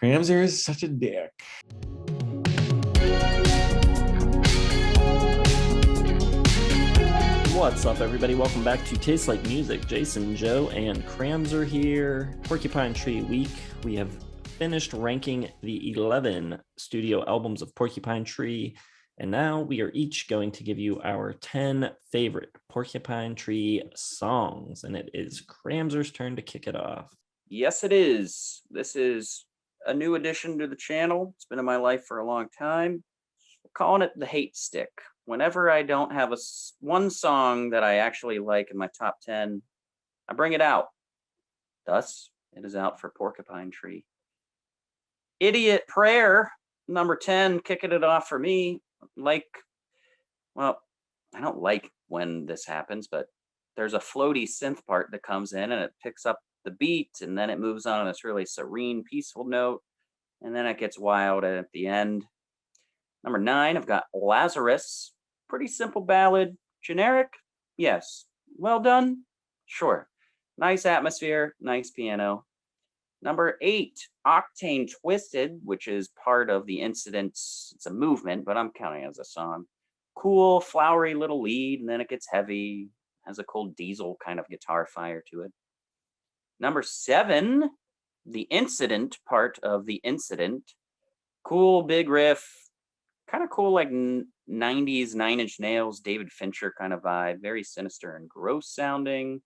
Kramzer is such a dick. What's up, everybody? Welcome back to Taste Like Music. Jason, Joe, and Kramzer here. Porcupine Tree week. We have finished ranking the 11 studio albums of Porcupine Tree, and now we are each going to give you our 10 favorite Porcupine Tree songs, and it is Kramzer's turn to kick it off. Yes, it is. This is a new addition to the channel. It's been in my life for a long time. We're calling it the hate stick. Whenever I don't have one song that I actually like in my top 10, I bring it out. Thus, it is out for Porcupine Tree. Idiot Prayer, number 10, kicking it off for me. Well, I don't like when this happens, but there's a floaty synth part that comes in and it picks up the beat, and then it moves on this really serene, peaceful note, and then it gets wild at the end. Number 9, I've got Lazarus. Pretty simple ballad. Generic? Yes. Well done? Sure. Nice atmosphere, nice piano. Number 8, Octane Twisted, which is part of the Incident. It's a movement, but I'm counting it as a song. Cool, flowery little lead, and then it gets heavy. Has a cool diesel kind of guitar fire to it. Number 7, the Incident part of the Incident. Cool, big riff. Kind of cool, like 90s 9 Inch Nails, David Fincher kind of vibe. Very sinister and gross sounding.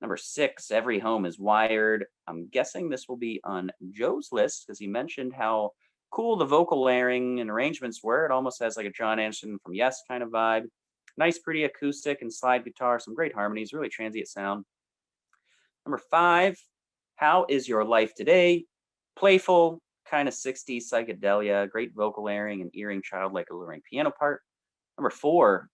Number 6, Every Home is Wired. I'm guessing this will be on Joe's list because he mentioned how cool the vocal layering and arrangements were. It almost has like a John Anderson from Yes kind of vibe. Nice, pretty acoustic and slide guitar. Some great harmonies, really transient sound. Number 5, How Is Your Life Today? Playful, kind of 60s psychedelia, great vocal layering and earring childlike alluring piano part. Number 4,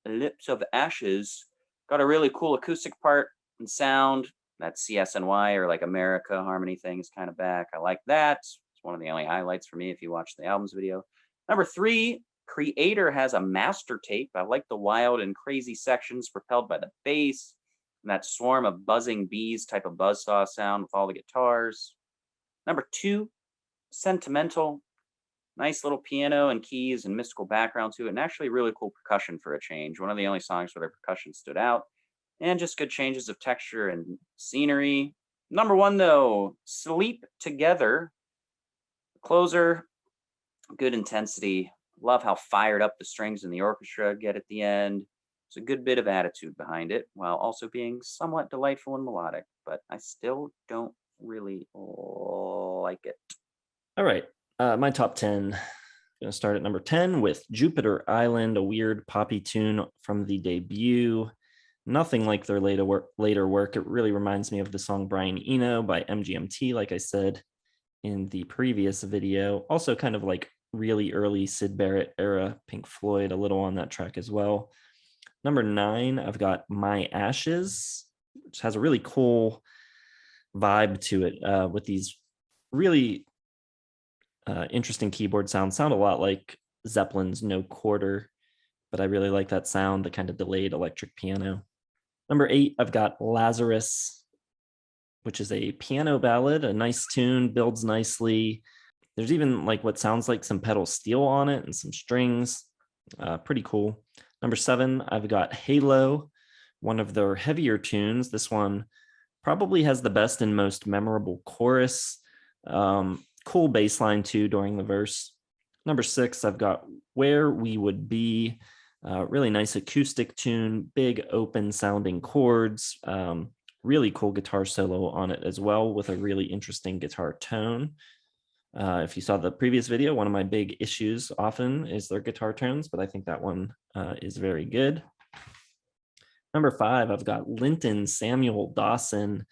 Lips of Ashes. Got a really cool acoustic part and sound. That CSNY or like America harmony thing is kind of back. I like that. It's one of the only highlights for me if you watch the album's video. Number 3, Creator has a master tape. I like the wild and crazy sections propelled by the bass and that swarm of buzzing bees type of buzzsaw sound with all the guitars. Number 2, Sentimental. Nice little piano and keys and mystical background to it, and actually really cool percussion for a change. One of the only songs where their percussion stood out, and just good changes of texture and scenery. Number 1, though, Sleep Together. Closer, good intensity. Love how fired up the strings in the orchestra get at the end. There's a good bit of attitude behind it, while also being somewhat delightful and melodic, but I still don't really like it. All right, my top 10. Going to start at number 10 with Jupiter Island, a weird poppy tune from the debut. Nothing like their later work. It really reminds me of the song Brian Eno by MGMT, like I said in the previous video. Also kind of like really early Syd Barrett era Pink Floyd, a little on that track as well. Number 9, I've got My Ashes, which has a really cool vibe to it with these really interesting keyboard sounds. Sound a lot like Zeppelin's No Quarter, but I really like that sound, the kind of delayed electric piano. Number 8, I've got Lazarus, which is a piano ballad, a nice tune, builds nicely. There's even like what sounds like some pedal steel on it and some strings. Pretty cool. Number 7, I've got Halo, one of their heavier tunes. This one probably has the best and most memorable chorus. Cool bass line too during the verse. Number 6, I've got Where We Would Be. Really nice acoustic tune, big open sounding chords. Really cool guitar solo on it as well with a really interesting guitar tone. If you saw the previous video, one of my big issues often is their guitar tones, but I think that one is very good. Number 5, I've got Linton Samuel Dawson,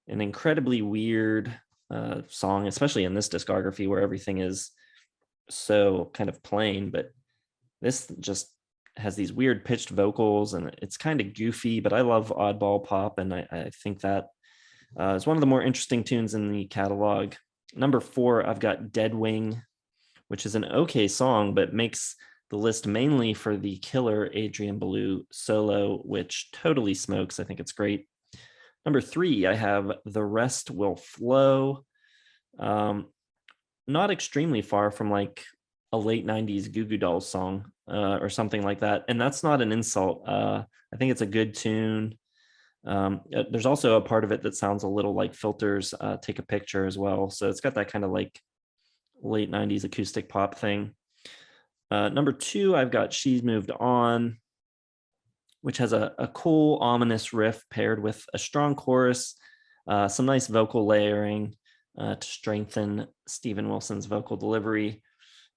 an incredibly weird song, especially in this discography where everything is so kind of plain, but this just has these weird pitched vocals and it's kind of goofy, but I love oddball pop, and I think that is one of the more interesting tunes in the catalog. Number 4, I've got Dead Wing, which is an okay song, but makes the list mainly for the killer Adrian Belew solo, which totally smokes. I think it's great. Number 3, I have The Rest Will Flow. not extremely far from like a late 90s Goo Goo Dolls song or something like that. And that's not an insult. I think it's a good tune. There's also a part of it that sounds a little like Filter's Take a Picture as well. So it's got that kind of like late 90s acoustic pop thing. Number two, I've got She's Moved On, which has a cool, ominous riff paired with a strong chorus, some nice vocal layering to strengthen Steven Wilson's vocal delivery.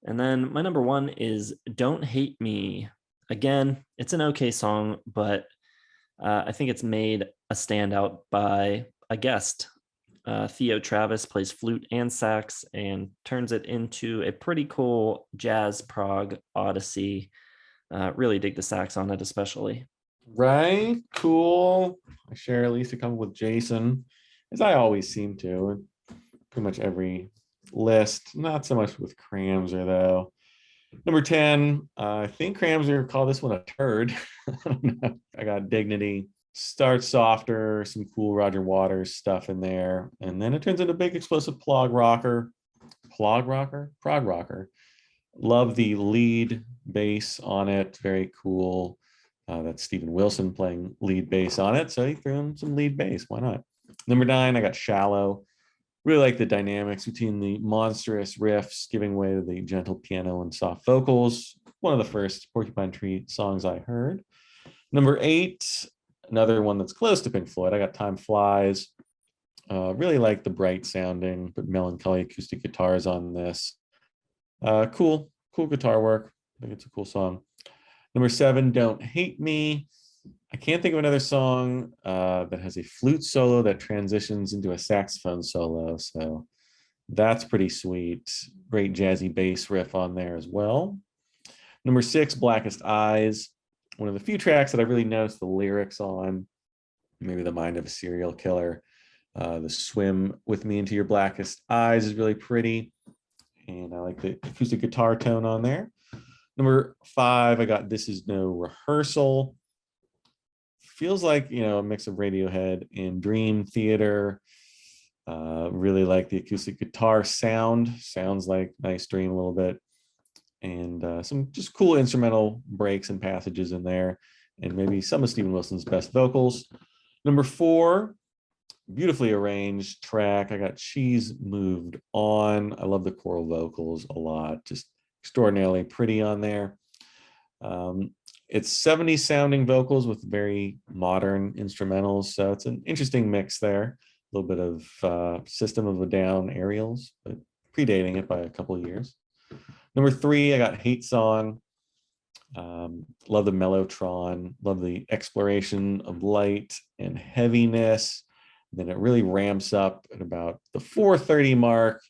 And then my number one is Don't Hate Me. Again, it's an okay song, but I think it's made a standout by a guest. Theo Travis plays flute and sax and turns it into a pretty cool jazz prog odyssey. Really dig the sax on it, especially. Right? Cool. I share at least a couple with Jason, as I always seem to, in pretty much every list. Not so much with Kramzer, though. Number 10, I think Kramzer called this one a turd. I don't know. I got Dignity. Starts softer, some cool Roger Waters stuff in there, and then it turns into a big explosive prog rocker. Prog rocker. Love the lead bass on it. Very cool. That's Steven Wilson playing lead bass on it, so he threw in some lead bass. Why not? Number 9, I got Shallow. Really like the dynamics between the monstrous riffs giving way to the gentle piano and soft vocals. One of the first Porcupine Tree songs I heard. Number 8, another one that's close to Pink Floyd. I got Time Flies. Really like the bright sounding but melancholy acoustic guitars on this. Cool guitar work. I think it's a cool song. Number 7, Don't Hate Me. I can't think of another song that has a flute solo that transitions into a saxophone solo. So that's pretty sweet. Great jazzy bass riff on there as well. Number 6, Blackest Eyes. One of the few tracks that I really noticed the lyrics on. Maybe The Mind of a Serial Killer. The Swim With Me Into Your Blackest Eyes is really pretty. And I like the acoustic guitar tone on there. Number 5, I got This Is No Rehearsal. Feels like, a mix of Radiohead and Dream Theater. Really like the acoustic guitar sound. Sounds like Nice Dream a little bit. And some just cool instrumental breaks and passages in there. And maybe some of Steven Wilson's best vocals. Number 4, beautifully arranged track. I got She's Moved On. I love the choral vocals a lot. Just extraordinarily pretty on there. It's 70s sounding vocals with very modern instrumentals. So it's an interesting mix there. A little bit of System of a Down aerials, but predating it by a couple of years. Number 3, I got Hate Song. Love the mellotron. Love the exploration of light and heaviness. And then it really ramps up at about the 4:30 mark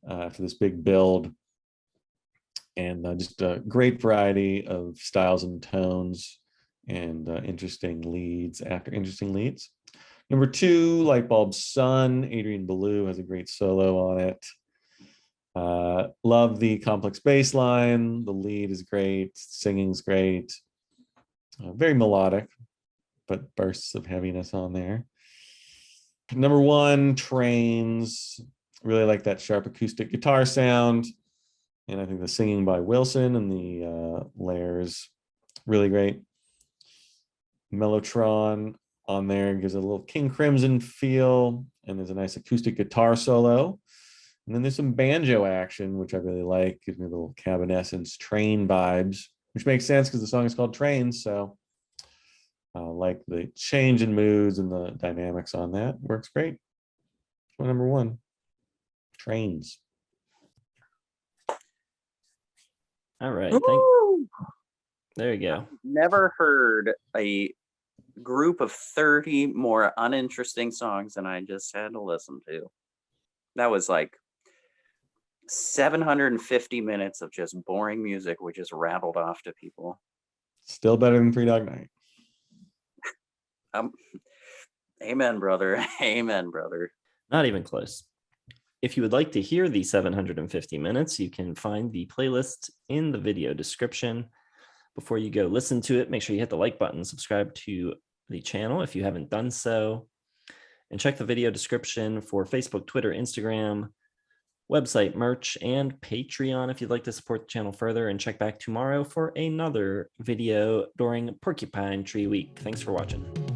after this big build. And just a great variety of styles and tones and interesting leads after interesting leads. Number 2, Lightbulb Sun. Adrian Belew has a great solo on it. Love the complex bass line. The lead is great. Singing's great. Very melodic, but bursts of heaviness on there. Number 1, Trains. Really like that sharp acoustic guitar sound. And I think the singing by Wilson and the layers, really great. Mellotron on there gives it a little King Crimson feel. And there's a nice acoustic guitar solo. And then there's some banjo action, which I really like. Gives me a little Cabinessence Train vibes, which makes sense because the song is called Trains. So like the change in moods and the dynamics on that. Works great. So number 1, Trains. All right. There you go. Never heard a group of 30 more uninteresting songs than I just had to listen to. That was like 750 minutes of just boring music we just rattled off to people. Still better than Three Dog Night. Amen, brother. Amen, brother. Not even close. If you would like to hear the 750 minutes, you can find the playlist in the video description. Before you go listen to it, make sure you hit the like button, subscribe to the channel if you haven't done so, and check the video description for Facebook, Twitter, Instagram, website, merch, and Patreon if you'd like to support the channel further. And check back tomorrow for another video during Porcupine Tree Week. Thanks for watching.